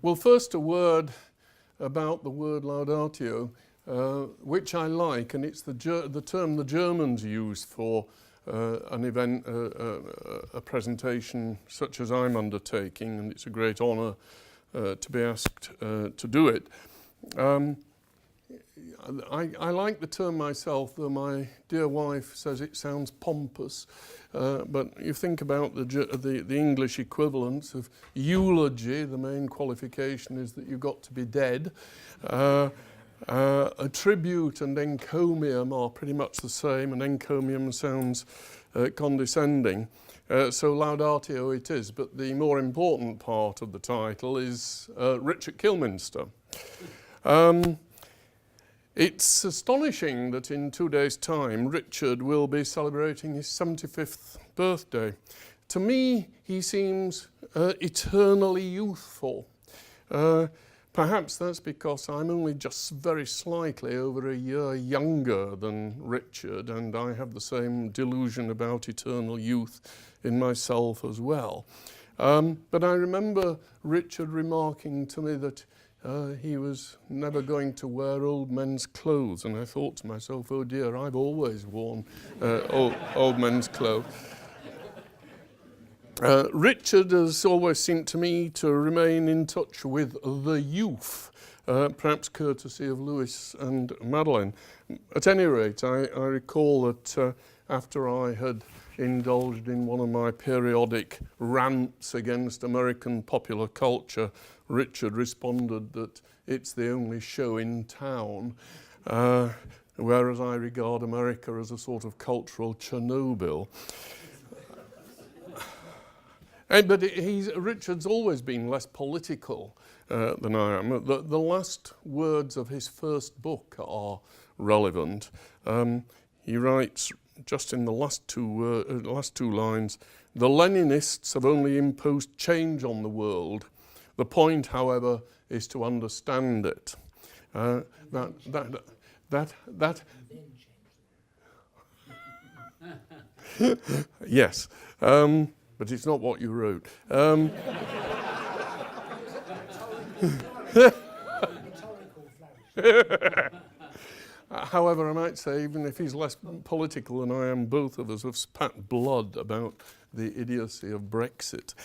Well, first a word about the word laudatio, which I like, and it's the term the Germans use for an event, a presentation such as I'm undertaking, and it's a great honour to be asked to do it. I like the term myself, though my dear wife says it sounds pompous. But you think about the English equivalents of eulogy. The main qualification is that you've got to be dead. A tribute and encomium are pretty much the same, and encomium sounds condescending. So laudatio it is, but the more important part of the title is Richard Kilminster. It's astonishing that in 2 days' time Richard will be celebrating his 75th birthday. To me, he seems eternally youthful. Perhaps that's because I'm only just very slightly over a year younger than Richard, and I have the same delusion about eternal youth in myself as well. But I remember Richard remarking to me that he was never going to wear old men's clothes, and I thought to myself, oh dear, I've always worn old men's clothes. Richard has always seemed to me to remain in touch with the youth, perhaps courtesy of Lewis and Madeline. At any rate, I recall that after I had indulged in one of my periodic rants against American popular culture, Richard responded that it's the only show in town, whereas I regard America as a sort of cultural Chernobyl. But Richard's always been less political than I am. The last words of his first book are relevant. He writes, just in the last two lines, "The Leninists have only imposed change on the world. The point, however, is to understand it." Yes, but it's not what you wrote. However, I might say, even if he's less political than I am, both of us have spat blood about the idiocy of Brexit.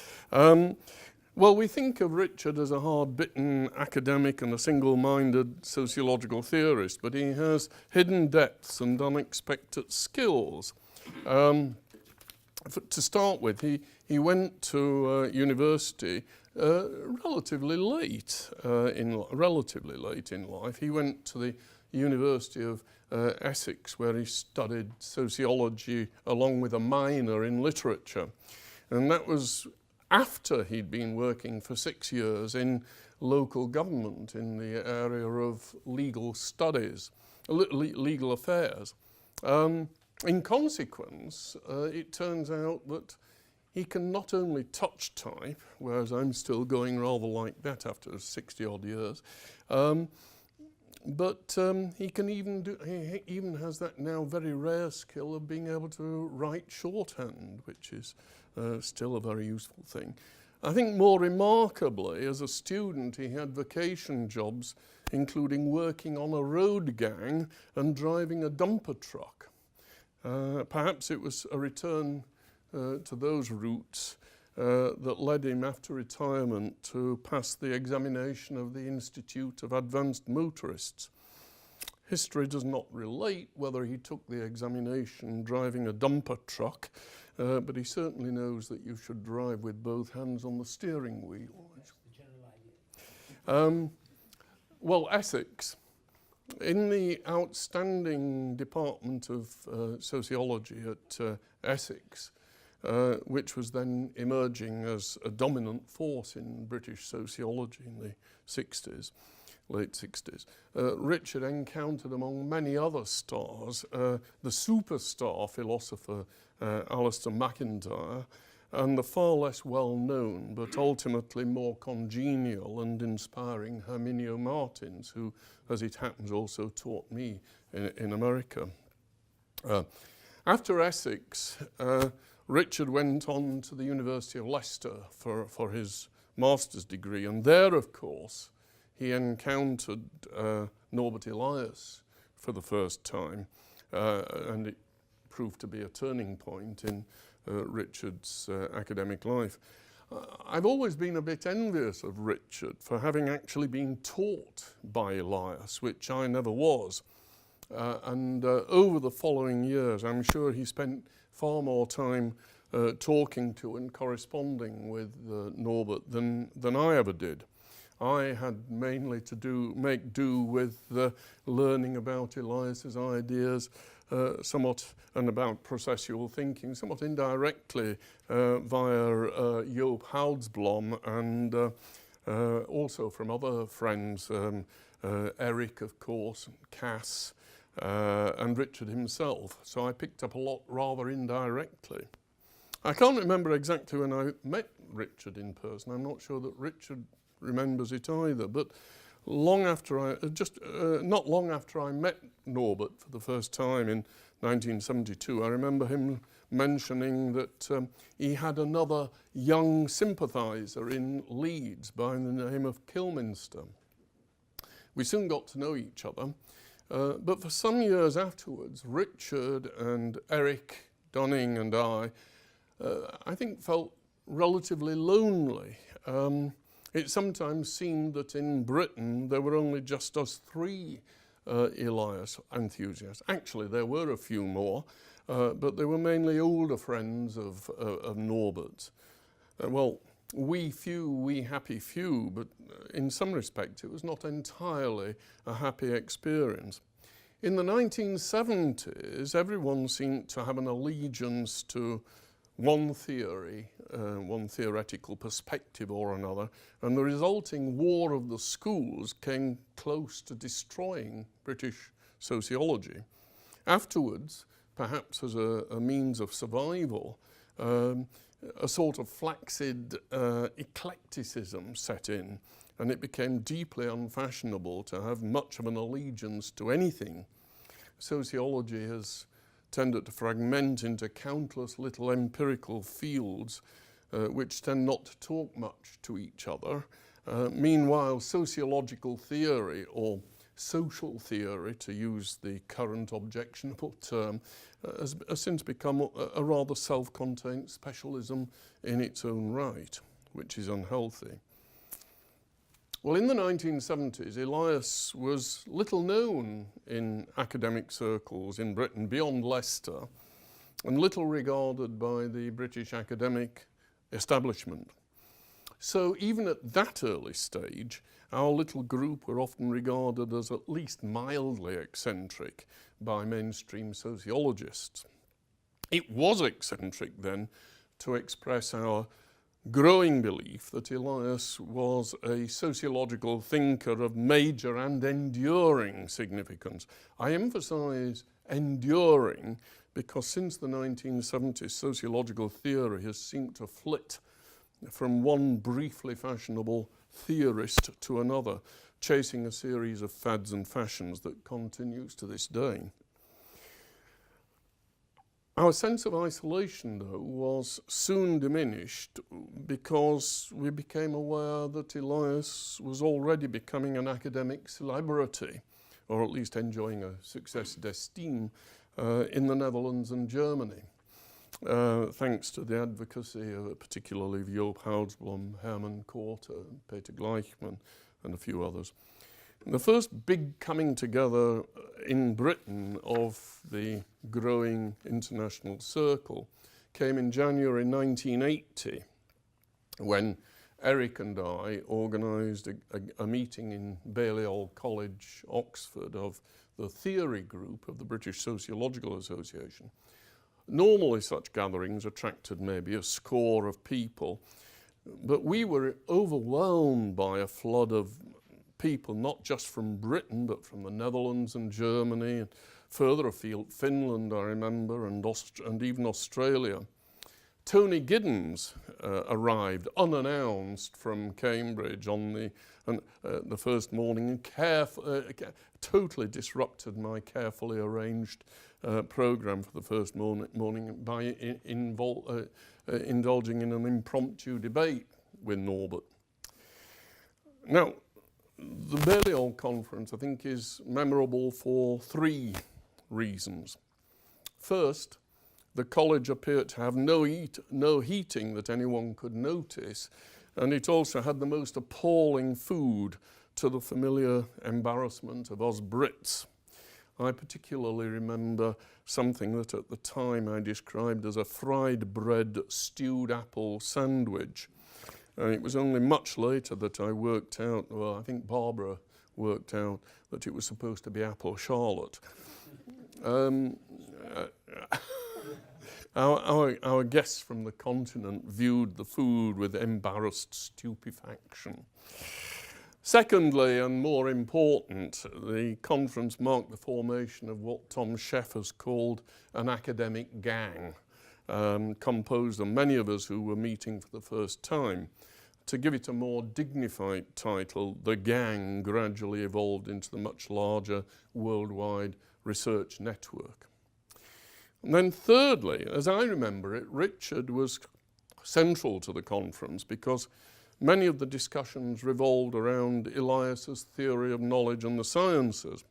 Well, we think of Richard as a hard-bitten academic and a single-minded sociological theorist, but he has hidden depths and unexpected skills. To start with, he went to university relatively late in life. He went to the University of Essex, where he studied sociology along with a minor in literature, and that was after he'd been working for 6 years in local government in the area of legal studies, legal affairs. In consequence, it turns out that he can not only touch type, whereas I'm still going rather like that after 60 odd years, but he can he even has that now very rare skill of being able to write shorthand, which is still a very useful thing. I think more remarkably, as a student, he had vacation jobs, including working on a road gang and driving a dumper truck. Perhaps it was a return to those roots that led him after retirement to pass the examination of the Institute of Advanced Motorists. History does not relate whether he took the examination driving a dumper truck, but he certainly knows that you should drive with both hands on the steering wheel. What's the general idea? Well, Essex, in the outstanding department of sociology at Essex, which was then emerging as a dominant force in British sociology in the 60s, late 60s. Richard encountered, among many other stars, the superstar philosopher Alistair MacIntyre, and the far less well-known but ultimately more congenial and inspiring Herminio Martins, who, as it happens, also taught me in America. After Essex, Richard went on to the University of Leicester for his master's degree. And there, of course, he encountered Norbert Elias for the first time, and it proved to be a turning point in Richard's academic life. I've always been a bit envious of Richard for having actually been taught by Elias, which I never was. And over the following years, I'm sure he spent far more time talking to and corresponding with Norbert than I ever did. I had mainly to make do with learning about Elias's ideas somewhat, and about processual thinking, somewhat indirectly via Joop Houdsblom and also from other friends, Eric, of course, and Cass, and Richard himself. So I picked up a lot rather indirectly. I can't remember exactly when I met Richard in person. I'm not sure that Richard remembers it either, but long after not long after I met Norbert for the first time in 1972, I remember him mentioning that he had another young sympathiser in Leeds by the name of Kilminster. We soon got to know each other, but for some years afterwards, Richard and Eric Dunning and I think felt relatively lonely. It sometimes seemed that in Britain there were only just us three Elias enthusiasts. Actually, there were a few more, but they were mainly older friends of Norbert. Well, we few, we happy few, but in some respects it was not entirely a happy experience. In the 1970s, everyone seemed to have an allegiance to one theory, one theoretical perspective or another, and the resulting war of the schools came close to destroying British sociology. Afterwards, perhaps as a means of survival, a sort of flaccid eclecticism set in, and it became deeply unfashionable to have much of an allegiance to anything. Sociology has tended to fragment into countless little empirical fields which tend not to talk much to each other. Meanwhile, sociological theory, or social theory, to use the current objectionable term, has since become a rather self-contained specialism in its own right, which is unhealthy. Well, in the 1970s, Elias was little known in academic circles in Britain beyond Leicester, and little regarded by the British academic establishment. So even at that early stage, our little group were often regarded as at least mildly eccentric by mainstream sociologists. It was eccentric then to express our growing belief that Elias was a sociological thinker of major and enduring significance. I emphasise enduring because since the 1970s, sociological theory has seemed to flit from one briefly fashionable theorist to another, chasing a series of fads and fashions that continues to this day. Our sense of isolation, though, was soon diminished because we became aware that Elias was already becoming an academic celebrity, or at least enjoying a success d'estime in the Netherlands and Germany, thanks to the advocacy of particularly of Joop Houdsblom, Herman Korte, Peter Gleichmann, and a few others. The first big coming together in Britain of the growing international circle came in January 1980, when Eric and I organised a meeting in Balliol College, Oxford, of the theory group of the British Sociological Association. Normally such gatherings attracted maybe a score of people, but we were overwhelmed by a flood of people, not just from Britain, but from the Netherlands and Germany, and further afield, Finland, I remember, and even Australia. Tony Giddens arrived unannounced from Cambridge on the first morning and totally disrupted my carefully arranged programme for the first morning by indulging in an impromptu debate with Norbert. Now, the Balliol Conference, I think, is memorable for three reasons. First, the college appeared to have no heating that anyone could notice, and it also had the most appalling food, to the familiar embarrassment of us Brits. I particularly remember something that at the time I described as a fried bread stewed apple sandwich. And it was only much later that I worked out, well, I think Barbara worked out, that it was supposed to be apple charlotte. Our guests from the continent viewed the food with embarrassed stupefaction. Secondly, and more important, the conference marked the formation of what Tom Sheff has called an academic gang, composed of many of us who were meeting for the first time. To give it a more dignified title, the gang gradually evolved into the much larger worldwide research network. And then thirdly, as I remember it, Richard was central to the conference because many of the discussions revolved around Elias's theory of knowledge and the sciences.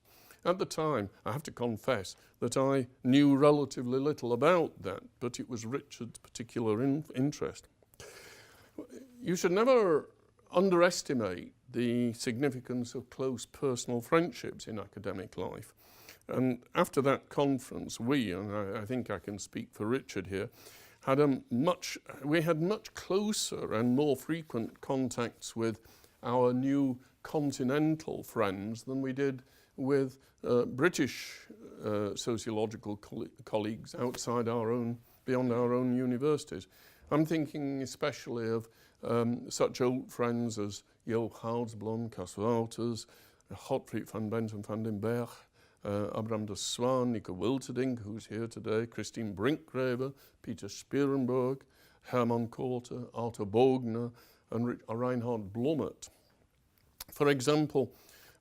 At the time, I have to confess that I knew relatively little about that, but it was Richard's particular interest. You should never underestimate the significance of close personal friendships in academic life. And after that conference, we, and I think I can speak for Richard here, had much closer and more frequent contacts with our new continental friends than we did with British sociological colleagues outside beyond our own universities. I'm thinking especially of such old friends as Jo Houdsblom, Cas Wouters, Godfried van Bentum van den Berg, Abraham de Swaan, Nico Wilterding, who's here today, Christine Brinkgraver, Peter Spierenburg, Hermann Korte, Arthur Bogner, and Reinhard Blommet. For example,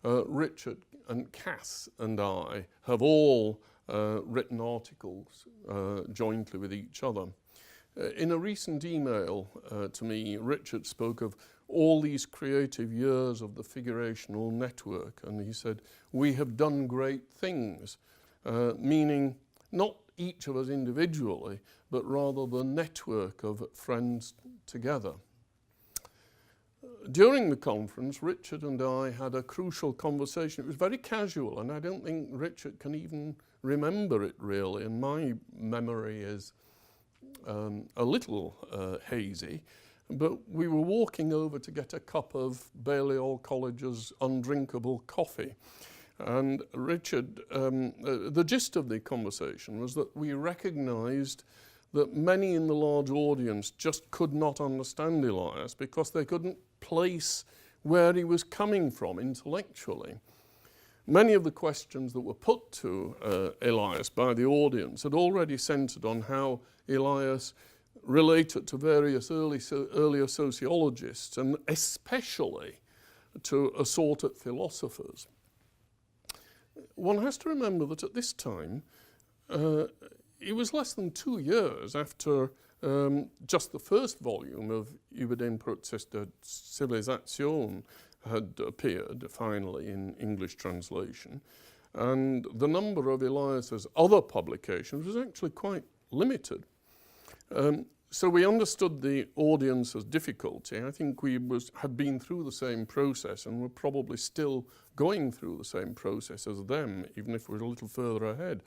Richard and Cass and I have all written articles jointly with each other. In a recent email to me, Richard spoke of all these creative years of the figurational network, and he said, we have done great things, meaning not each of us individually, but rather the network of friends together. During the conference, Richard and I had a crucial conversation. It was very casual, and I don't think Richard can even remember it really, and my memory is a little hazy. But we were walking over to get a cup of Balliol College's undrinkable coffee. And Richard, the gist of the conversation was that we recognised that many in the large audience just could not understand Elias because they couldn't place where he was coming from intellectually. Many of the questions that were put to Elias by the audience had already centred on how Elias related to various earlier sociologists, and especially to assorted philosophers. One has to remember that at this time, it was less than 2 years after just the first volume of Über den Prozess der Zivilisation had appeared finally in English translation, and the number of Elias's other publications was actually quite limited. So we understood the audience's difficulty. I think we had been through the same process and were probably still going through the same process as them, even if we're a little further ahead.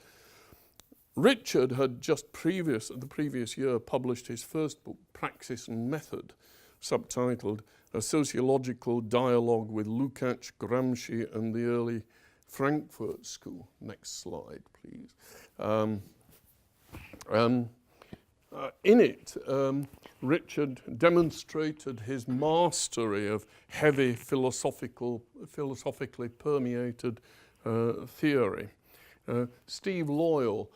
Richard had just the previous year published his first book, Praxis and Method, subtitled A Sociological Dialogue with Lukács, Gramsci and the Early Frankfurt School. Next slide, please. In it, Richard demonstrated his mastery of heavy philosophically permeated theory. Steve Loyal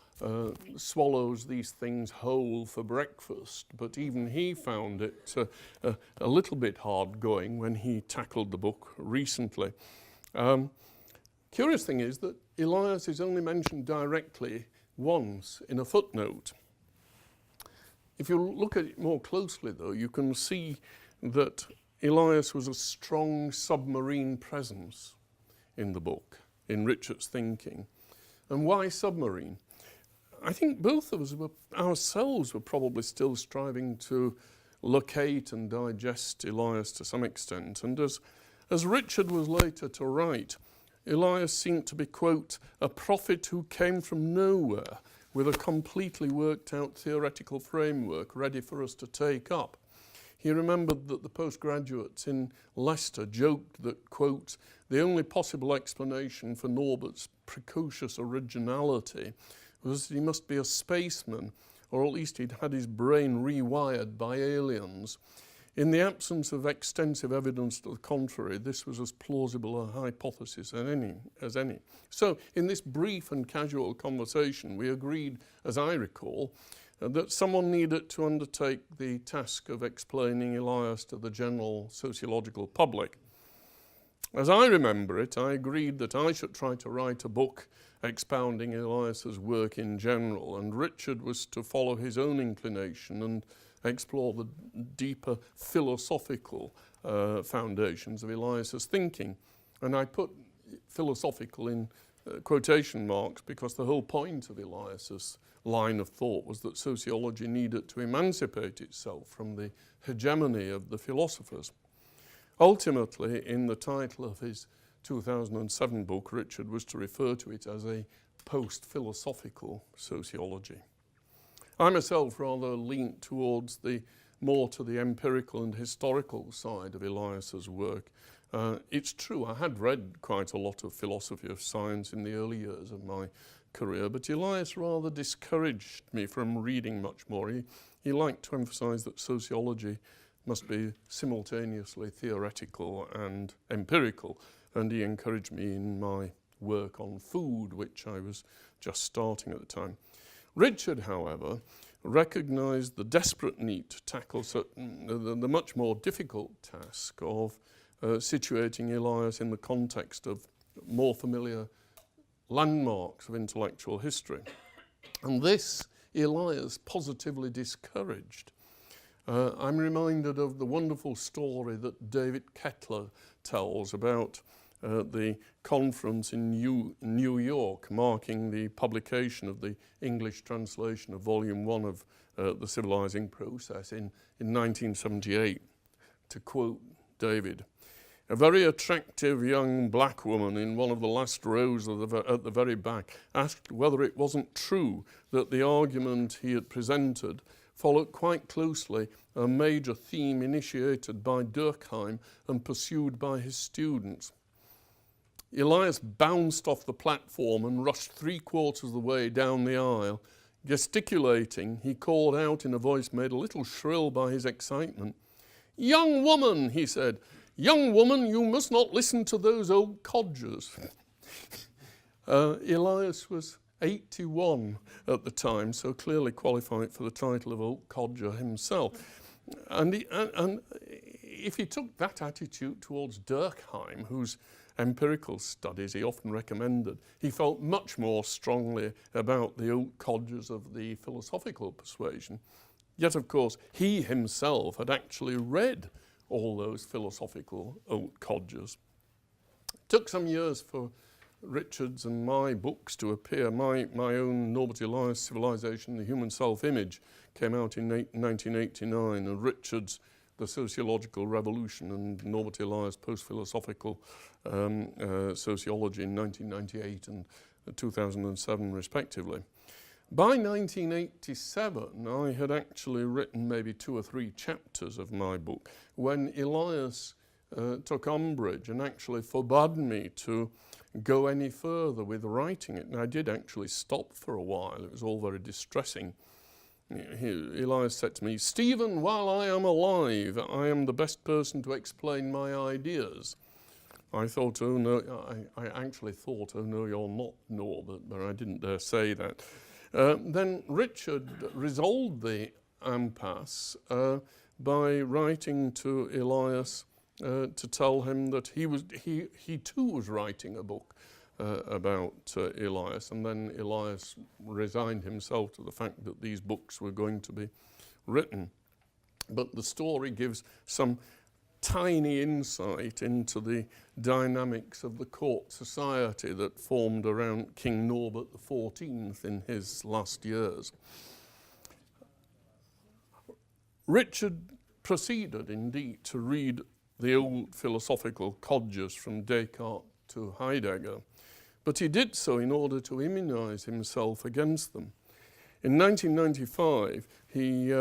swallows these things whole for breakfast, but even he found it a little bit hard going when he tackled the book recently. Curious thing is that Elias is only mentioned directly once in a footnote. If you look at it more closely, though, you can see that Elias was a strong submarine presence in the book, in Richard's thinking. And why submarine? I think both of us ourselves were probably still striving to locate and digest Elias to some extent. And as Richard was later to write, Elias seemed to be, quote, a prophet who came from nowhere with a completely worked out theoretical framework ready for us to take up. He remembered that the postgraduates in Leicester joked that, quote, the only possible explanation for Norbert's precocious originality was that he must be a spaceman, or at least he'd had his brain rewired by aliens. In the absence of extensive evidence to the contrary, this was as plausible a hypothesis as any. So in this brief and casual conversation, we agreed, as I recall, that someone needed to undertake the task of explaining Elias to the general sociological public. As I remember it, I agreed that I should try to write a book expounding Elias's work in general, and Richard was to follow his own inclination and explore the deeper philosophical foundations of Elias's thinking. And I put philosophical in quotation marks because the whole point of Elias's line of thought was that sociology needed to emancipate itself from the hegemony of the philosophers. Ultimately, in the title of his 2007 book, Richard was to refer to it as a post-philosophical sociology. I myself rather leant towards more to the empirical and historical side of Elias's work. It's true, I had read quite a lot of philosophy of science in the early years of my career, but Elias rather discouraged me from reading much more. He liked to emphasize that sociology must be simultaneously theoretical and empirical, and he encouraged me in my work on food, which I was just starting at the time. Richard, however, recognized the desperate need to tackle the much more difficult task of situating Elias in the context of more familiar landmarks of intellectual history. And this Elias positively discouraged. I'm reminded of the wonderful story that David Kettler tells about the conference in New York, marking the publication of the English translation of Volume 1 of The Civilizing Process in 1978. To quote David, a very attractive young black woman in one of the last rows at the very back asked whether it wasn't true that the argument he had presented followed quite closely a major theme initiated by Durkheim and pursued by his students. Elias bounced off the platform and rushed 3/4 of the way down the aisle. Gesticulating, he called out in a voice made a little shrill by his excitement, "Young woman," he said, "young woman, you must not listen to those old codgers." Elias was 81 at the time, so clearly qualified for the title of old codger himself. And if he took that attitude towards Durkheim, whose empirical studies he often recommended, he felt much more strongly about the old codgers of the philosophical persuasion. Yet, of course, he himself had actually read all those philosophical old codgers. It took some years for Richard's and my books to appear. My own Norbert Elias Civilization, the Human Self-Image, came out in 1989, and Richard's The Sociological Revolution and Norbert Elias Post-Philosophical Sociology in 1998 and 2007 respectively. By 1987, I had actually written maybe 2 or 3 chapters of my book when Elias took umbrage and actually forbade me to go any further with writing it. And I did actually stop for a while. It was all very distressing. Elias said to me, "Stephen, while I am alive, I am the best person to explain my ideas." I thought, oh no, I actually thought, oh no, you're not, Norbert, but I didn't dare say that. Then Richard resolved the impasse by writing to Elias to tell him that he too was writing a book about Elias, and then Elias resigned himself to the fact that these books were going to be written. But the story gives some tiny insight into the dynamics of the court society that formed around King Norbert XIV in his last years. Richard proceeded indeed to read the old philosophical codgers from Descartes to Heidegger, but he did so in order to immunize himself against them. In 1995, he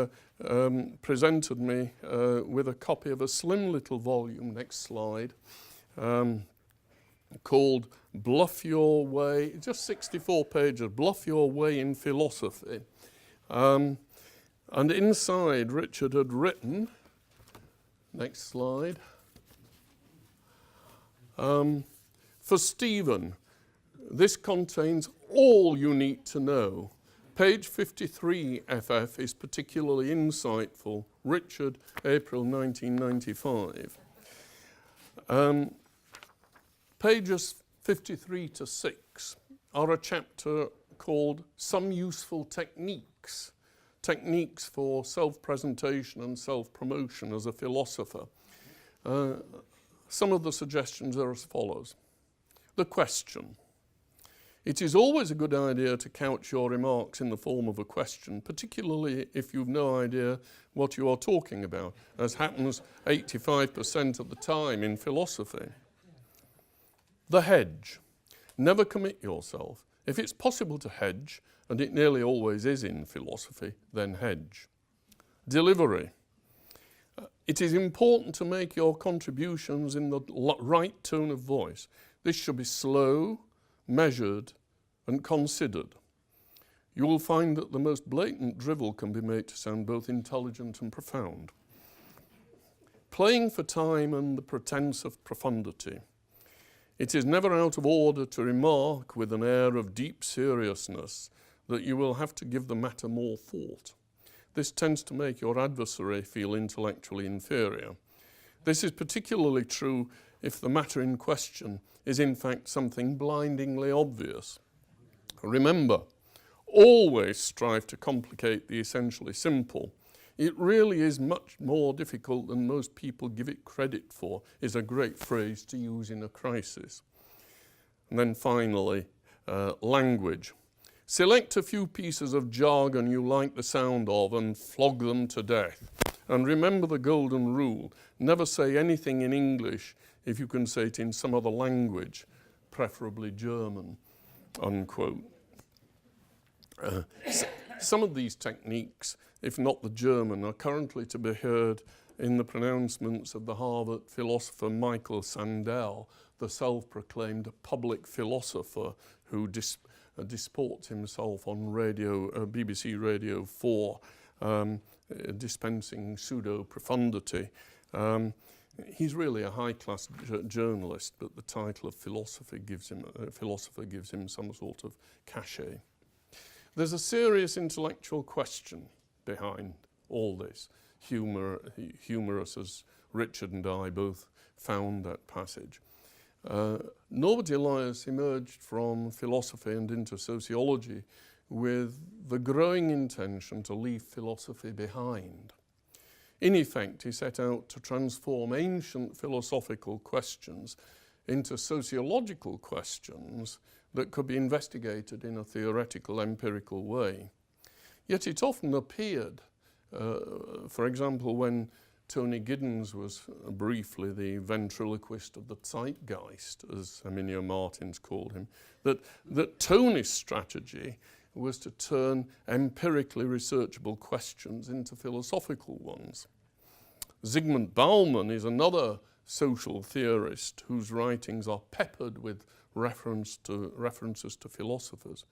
presented me with a copy of a slim little volume, next slide, called Bluff Your Way, just 64 pages, Bluff Your Way in Philosophy. And inside, Richard had written, next slide, for Stephen, this contains all you need to know. Page 53 FF is particularly insightful. Richard, April 1995. Pages 53 to 6 are a chapter called Some Useful Techniques. Techniques for self-presentation and self-promotion as a philosopher. Some of the suggestions are as follows. The question. It is always a good idea to couch your remarks in the form of a question, particularly if you've no idea what you are talking about, as happens 85% of the time in philosophy. The hedge. Never commit yourself. If it's possible to hedge, and it nearly always is in philosophy, then hedge. Delivery. It is important to make your contributions in the right tone of voice. This should be slow, measured, and considered. You will find that the most blatant drivel can be made to sound both intelligent and profound. Playing for time and the pretense of profundity. It is never out of order to remark with an air of deep seriousness that you will have to give the matter more thought. This tends to make your adversary feel intellectually inferior. This is particularly true if the matter in question is in fact something blindingly obvious. Remember, always strive to complicate the essentially simple. It really is much more difficult than most people give it credit for, is a great phrase to use in a crisis. And then finally, language. Select a few pieces of jargon you like the sound of and flog them to death. And remember the golden rule. Never say anything in English if you can say it in some other language, preferably German, unquote. Some of these techniques, if not the German, are currently to be heard in the pronouncements of the Harvard philosopher Michael Sandel, the self-proclaimed public philosopher who disports himself on radio, BBC Radio 4, dispensing pseudo-profundity. He's really a high-class journalist, but the title of philosopher gives him some sort of cachet. There's a serious intellectual question behind all this, humorous as Richard and I both found that passage. Norbert Elias emerged from philosophy and into sociology with the growing intention to leave philosophy behind. In effect, he set out to transform ancient philosophical questions into sociological questions that could be investigated in a theoretical, empirical way. Yet it often appeared, for example, when Tony Giddens was briefly the ventriloquist of the zeitgeist, as Emilio Martins called him, that Tony's strategy was to turn empirically researchable questions into philosophical ones. Zygmunt Bauman is another social theorist whose writings are peppered with references to philosophers.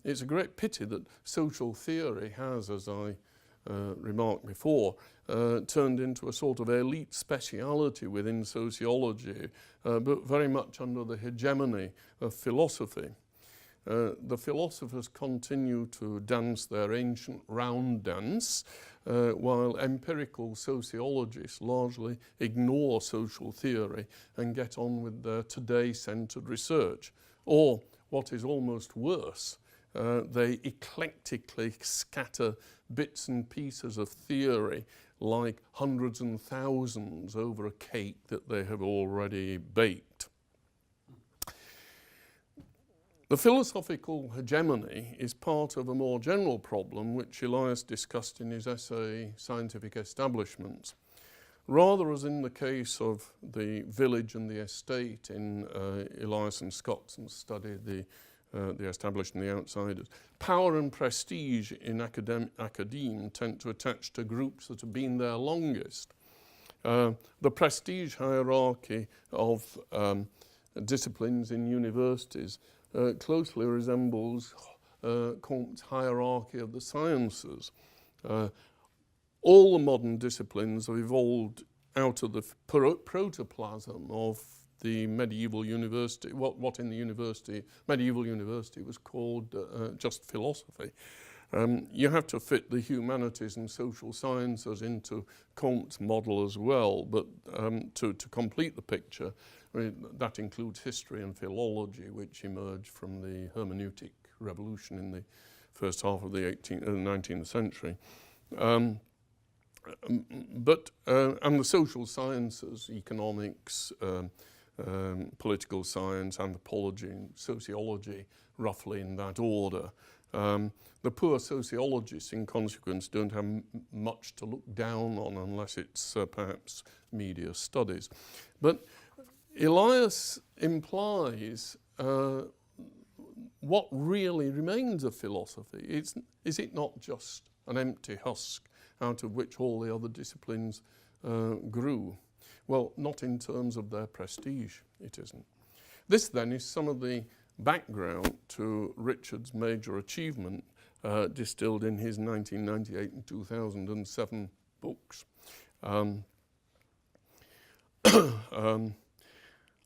It's a great pity that social theory has, as I remarked before, turned into a sort of elite speciality within sociology, but very much under the hegemony of philosophy. The philosophers continue to dance their ancient round dance, while empirical sociologists largely ignore social theory and get on with their today-centred research. Or, what is almost worse, they eclectically scatter bits and pieces of theory like hundreds and thousands over a cake that they have already baked. The philosophical hegemony is part of a more general problem which Elias discussed in his essay Scientific Establishments. Rather, as in the case of the village and the estate in Elias and Scotson's study, the established and the outsiders, power and prestige in academe tend to attach to groups that have been there longest. The prestige hierarchy of disciplines in universities closely resembles Comte's hierarchy of the sciences. All the modern disciplines have evolved out of the protoplasm of the medieval university, what in the medieval university was called just philosophy. You have to fit the humanities and social sciences into Comte's model as well, but to complete the picture, that includes history and philology, which emerged from the hermeneutic revolution in the first half of the 19th century. And the social sciences, economics, political science, anthropology, and sociology, roughly in that order. The poor sociologists, in consequence, don't have much to look down on unless it's perhaps media studies. But Elias implies what really remains of philosophy. Is it not just an empty husk out of which all the other disciplines grew? Well, not in terms of their prestige, it isn't. This then is some of the background to Richard's major achievement distilled in his 1998 and 2007 books.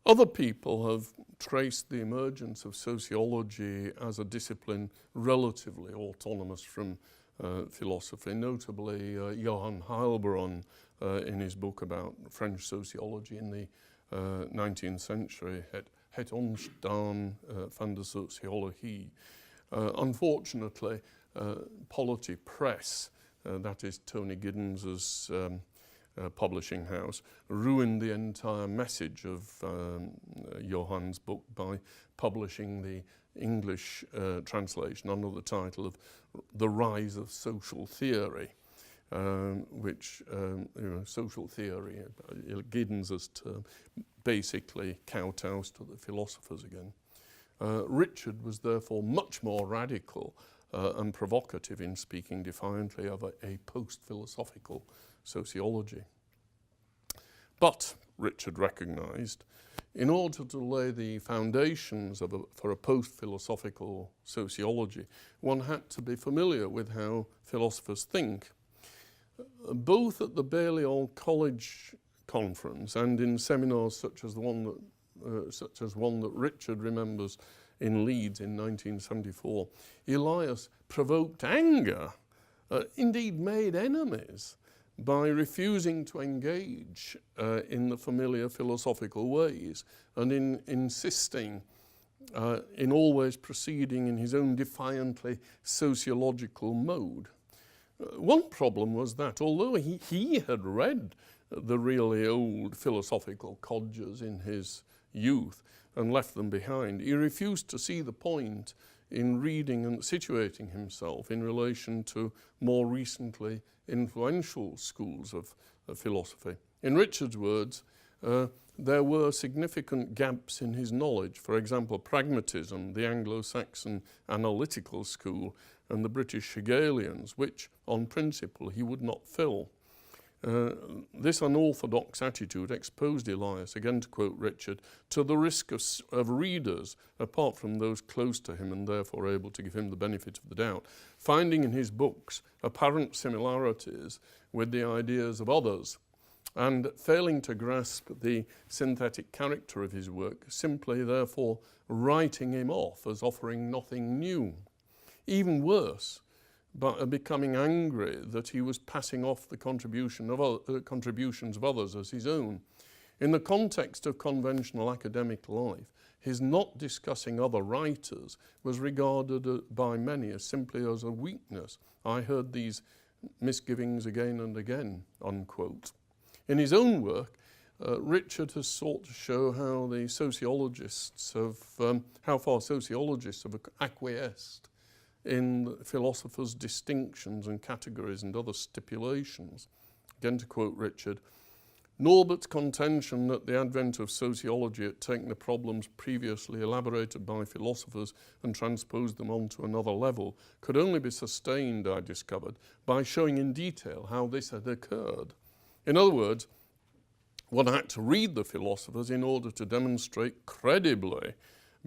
Other people have traced the emergence of sociology as a discipline relatively autonomous from philosophy, notably Johann Heilbronn in his book about French sociology in the 19th century, Het ontstaan van de sociologie. Unfortunately, Polity Press, that is Tony Giddens's publishing house, ruined the entire message of Johann's book by publishing the English translation under the title of The Rise of Social Theory, which, social theory, Giddens's term, basically kowtows to the philosophers again. Richard was therefore much more radical and provocative in speaking defiantly of a post-philosophical sociology. But, Richard recognised, in order to lay the foundations for a post-philosophical sociology, one had to be familiar with how philosophers think. Both at the Balliol College conference and in seminars such as one that Richard remembers in Leeds in 1974, Elias provoked anger, indeed made enemies, by refusing to engage in the familiar philosophical ways and in insisting in always proceeding in his own defiantly sociological mode. One problem was that although he had read the really old philosophical codgers in his youth and left them behind, he refused to see the point in reading and situating himself in relation to more recently influential schools of philosophy. In Richard's words, there were significant gaps in his knowledge. For example, pragmatism, the Anglo-Saxon analytical school, and the British Hegelians, which, on principle, he would not fill. This unorthodox attitude exposed Elias, again to quote Richard, to the risk of readers, apart from those close to him and therefore able to give him the benefit of the doubt, finding in his books apparent similarities with the ideas of others, and failing to grasp the synthetic character of his work, simply therefore writing him off as offering nothing new. Even worse, but becoming angry that he was passing off the contributions of others as his own. In the context of conventional academic life, his not discussing other writers was regarded by many as simply as a weakness. I heard these misgivings again and again, unquote. In his own work, Richard has sought to show how far sociologists have acquiesced in philosophers' distinctions and categories and other stipulations. Again, to quote Richard, Norbert's contention that the advent of sociology had taken the problems previously elaborated by philosophers and transposed them onto another level could only be sustained, I discovered, by showing in detail how this had occurred. In other words, one had to read the philosophers in order to demonstrate credibly,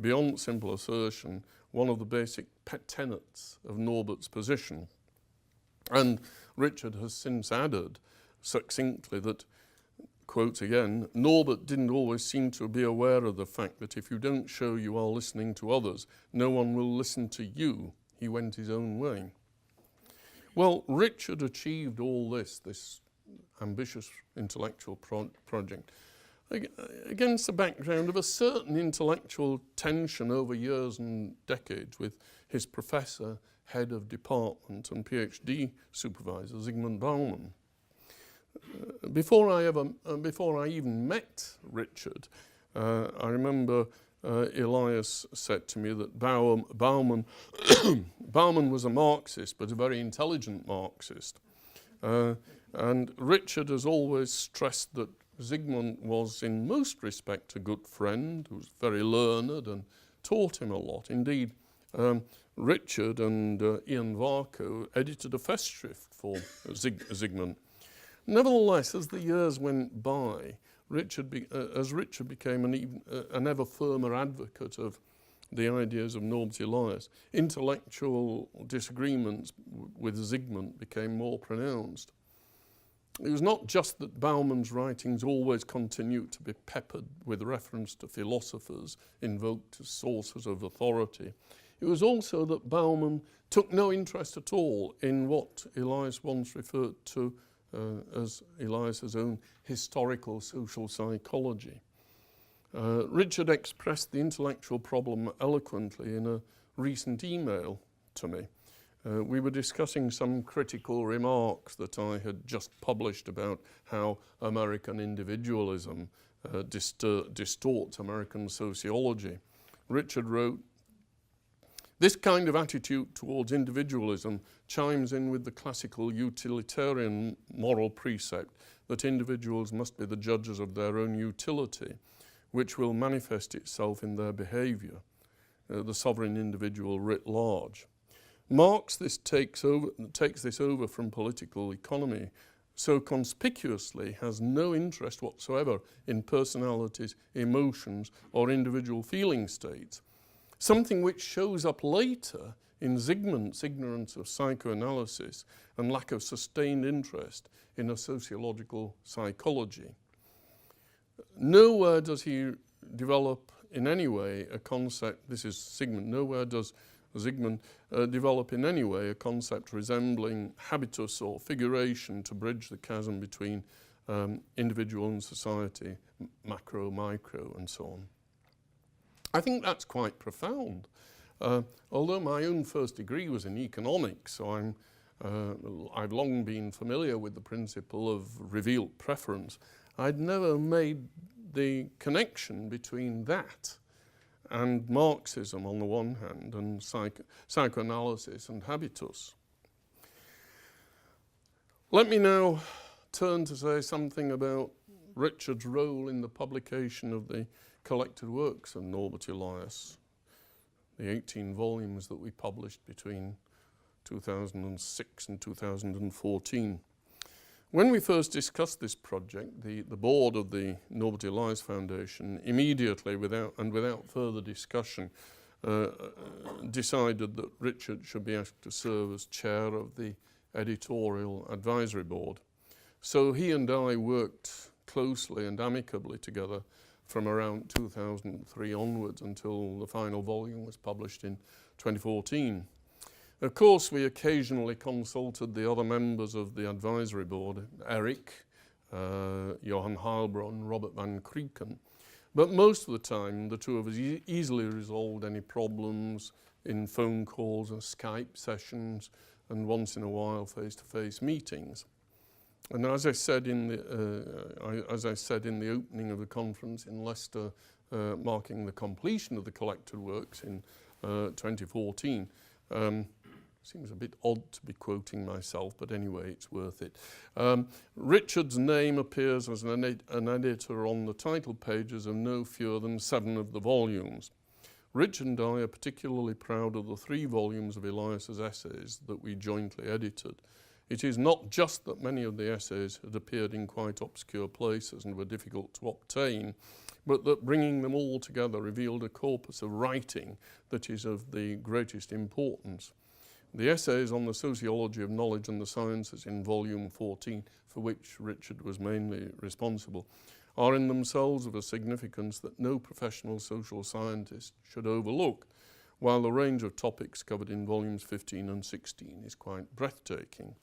beyond simple assertion, one of the basic tenets of Norbert's position. And Richard has since added succinctly that, quote again, Norbert didn't always seem to be aware of the fact that if you don't show you are listening to others, no one will listen to you. He went his own way. Well, Richard achieved all this ambitious intellectual project against the background of a certain intellectual tension over years and decades with his professor, head of department and PhD supervisor, Zygmunt Bauman. Before I even met Richard, I remember Elias said to me that Bauman was a Marxist, but a very intelligent Marxist. And Richard has always stressed that Zygmunt was in most respects a good friend, who was very learned and taught him a lot. Indeed, Richard and Ian Varco edited a festschrift for Zygmunt. Nevertheless, as the years went by, Richard became an ever firmer advocate of the ideas of Norbert Elias, intellectual disagreements with Zygmunt became more pronounced. It was not just that Bauman's writings always continued to be peppered with reference to philosophers invoked as sources of authority. It was also that Bauman took no interest at all in what Elias once referred to as Elias's own historical social psychology. Richard expressed the intellectual problem eloquently in a recent email to me. We were discussing some critical remarks that I had just published about how American individualism distorts American sociology. Richard wrote, "This kind of attitude towards individualism chimes in with the classical utilitarian moral precept that individuals must be the judges of their own utility, which will manifest itself in their behavior, the sovereign individual writ large. Marx takes this over from political economy, so conspicuously has no interest whatsoever in personalities, emotions, or individual feeling states, something which shows up later in Zygmunt's ignorance of psychoanalysis and lack of sustained interest in a sociological psychology. Nowhere does he develop in any way a concept, this is Zygmunt, nowhere does Zygmunt develop in any way a concept resembling habitus or figuration to bridge the chasm between individual and society, macro, micro, and so on. I think that's quite profound. Although my own first degree was in economics, so I've long been familiar with the principle of revealed preference, I'd never made the connection between that and Marxism on the one hand, and psychoanalysis and habitus. Let me now turn to say something about Richard's role in the publication of the collected works of Norbert Elias, the 18 volumes that we published between 2006 and 2014. When we first discussed this project, the board of the Norbert Elias Foundation immediately, without further discussion, decided that Richard should be asked to serve as chair of the editorial advisory board. So he and I worked closely and amicably together from around 2003 onwards until the final volume was published in 2014. Of course, we occasionally consulted the other members of the advisory board, Eric, Johan Heilbronn, Robert van Krieken. But most of the time, the two of us easily resolved any problems in phone calls and Skype sessions, and once in a while face-to-face meetings. And as I said in the opening of the conference in Leicester, marking the completion of the collected works in 2014, seems a bit odd to be quoting myself, but anyway, it's worth it. Richard's name appears as an editor on the title pages of no fewer than 7 of the volumes. Richard and I are particularly proud of the 3 volumes of Elias's essays that we jointly edited. It is not just that many of the essays had appeared in quite obscure places and were difficult to obtain, but that bringing them all together revealed a corpus of writing that is of the greatest importance. The essays on the sociology of knowledge and the sciences in volume 14, for which Richard was mainly responsible, are in themselves of a significance that no professional social scientist should overlook, while the range of topics covered in volumes 15 and 16 is quite breathtaking.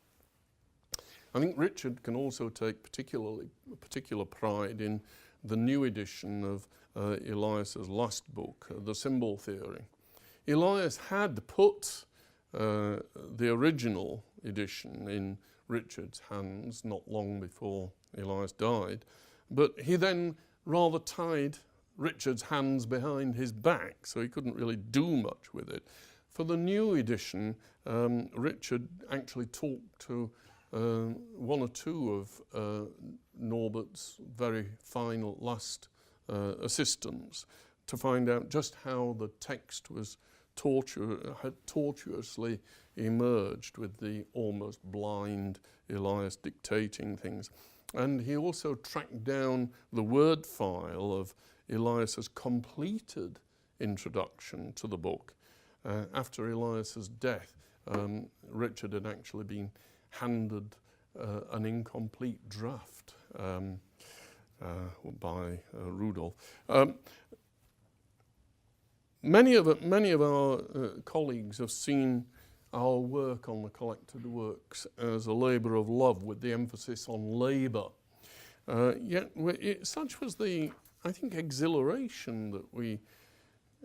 I think Richard can also take particular pride in the new edition of Elias's last book, The Symbol Theory. Elias had put the original edition in Richard's hands not long before Elias died, but he then rather tied Richard's hands behind his back, so he couldn't really do much with it. For the new edition, Richard actually talked to 1 or 2 of Norbert's very final last assistants to find out just how the text was had tortuously emerged with the almost blind Elias dictating things. And he also tracked down the word file of Elias's completed introduction to the book. After Elias's death, Richard had actually been handed an incomplete draft by Rudolf. Many of our colleagues have seen our work on the collected works as a labour of love, with the emphasis on labour. Yet such was the, I think, exhilaration that we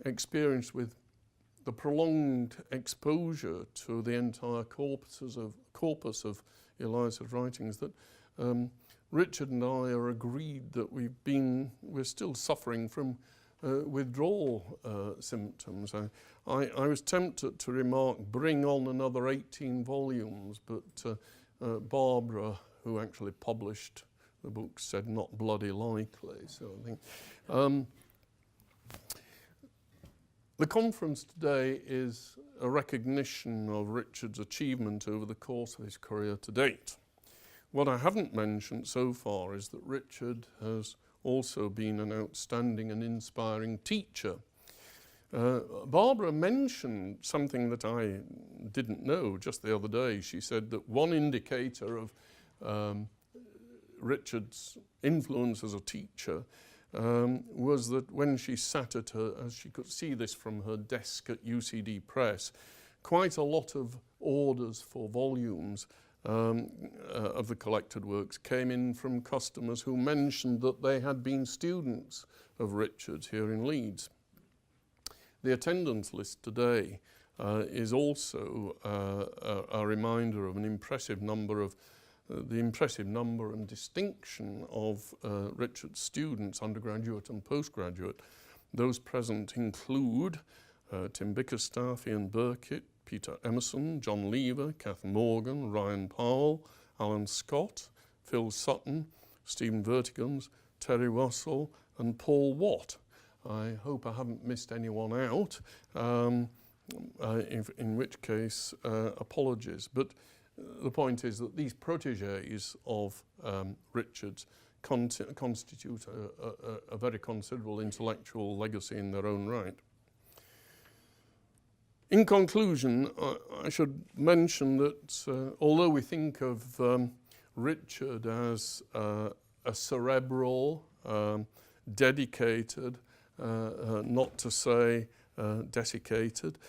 experienced with the prolonged exposure to the entire corpus of Elias's writings, that Richard and I are agreed that we're still suffering from withdrawal symptoms. I was tempted to remark, bring on another 18 volumes, but Barbara, who actually published the book, said not bloody likely. So I think the conference today is a recognition of Richard's achievement over the course of his career to date. What I haven't mentioned so far is that Richard has also been an outstanding and inspiring teacher. Barbara mentioned something that I didn't know just the other day. She said that one indicator of Richard's influence as a teacher was that when she sat at her, as she could see this from her desk at UCD Press, quite a lot of orders for volumes of the collected works came in from customers who mentioned that they had been students of Richard's here in Leeds. The attendance list today is also a reminder of an impressive number of the impressive number and distinction of Richard's students, undergraduate and postgraduate. Those present include Tim Bickerstaff, Ian Burkitt, Peter Emerson, John Lever, Kath Morgan, Ryan Powell, Alan Scott, Phil Sutton, Stephen Vertigans, Terry Russell and Paul Watt. I hope I haven't missed anyone out, in which case apologies. But the point is that these protégés of Richard's constitute a very considerable intellectual legacy in their own right. In conclusion, I should mention that although we think of Richard as a cerebral, dedicated, not to say desiccated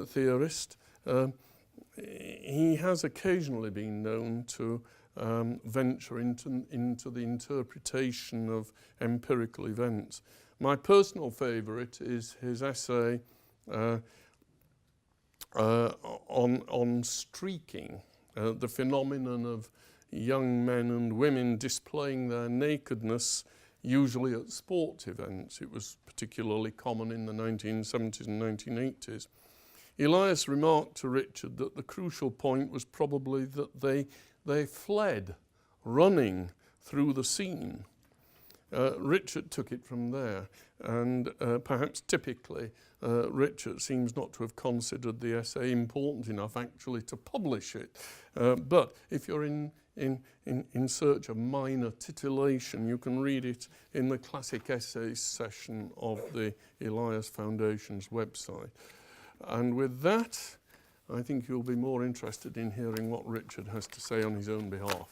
theorist, he has occasionally been known to venture into the interpretation of empirical events. My personal favourite is his essay on streaking, the phenomenon of young men and women displaying their nakedness, usually at sports events. It was particularly common in the 1970s and 1980s. Elias remarked to Richard that the crucial point was probably that they fled, running through the scene. Richard took it from there, and perhaps typically Richard seems not to have considered the essay important enough actually to publish it. But if you're in search of minor titillation, you can read it in the classic essays session of the Elias Foundation's website. And with that, I think you'll be more interested in hearing what Richard has to say on his own behalf.